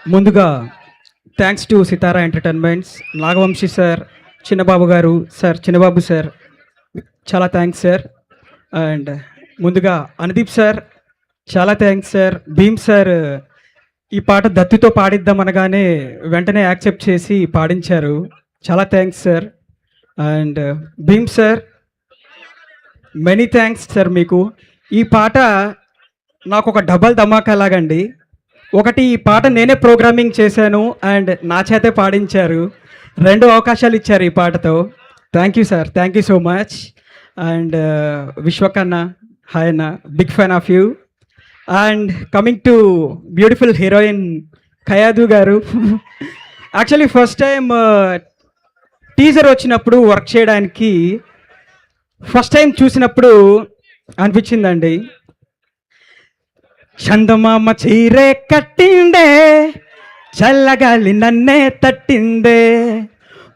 ముందుగా thanks to Sithara Entertainments, Nagavamsi sir, Chinnababu గారు sir, Chinnababu sir, చాలా థ్యాంక్స్ సార్. అండ్ ముందుగా అనుదీప్ సార్, చాలా థ్యాంక్స్ సార్. భీమ్ సార్ ఈ పాట దత్తుతో పాడిద్దాం అనగానే వెంటనే యాక్సెప్ట్ చేసి పాడించారు, చాలా thanks sir. And Bheem sir, many thanks sir మీకు. ఈ పాట నాకు ఒక డబల్ ధమాకా లాగండి. ఒకటి, ఈ పాట నేనే ప్రోగ్రామింగ్ చేశాను అండ్ నా చేతే పాడించారు. 2 అవకాశాలు ఇచ్చారు ఈ పాటతో. Thank you sir, thank you so much. And Vishwakanna, hi అన్న, big fan of you. And coming to beautiful heroine Kayadu గారు. యాక్చువల్లీ ఫస్ట్ టైం టీజర్ వచ్చినప్పుడు వర్క్ చేయడానికి ఫస్ట్ టైం చూసినప్పుడు అనిపించిందండి, చందమామ చీరే కట్టిండే, చల్లగాలి నన్నే తట్టిందే,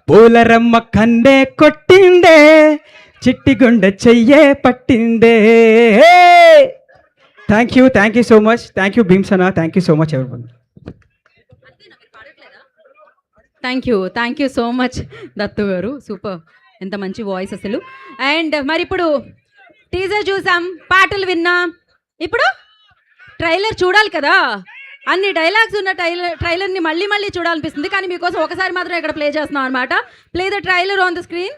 పూలరమ్మ కన్నే కొట్టిండే, చిట్టి గుండె చెయ్యే పట్టిందే. Thank you so much. Thank you భీమ్సనా, thank you so much everyone. Thank you so much Dattu గారు, సూపర్, ఎంత మంచి వాయిస్ అసలు. అండ్ మరి ఇప్పుడు టీజర్ చూసాం, పాటలు విన్నాం, ఇప్పుడు ట్రైలర్ చూడాలి కదా. అన్ని డైలాగ్స్ ఉన్న ట్రైలర్ని మళ్ళీ మళ్ళీ చూడాలనిపిస్తుంది, కానీ మీకోసం ఒకసారి మాత్రం ఇక్కడ ప్లే చేస్తున్నాం అనమాట. Play the trailer on the screen.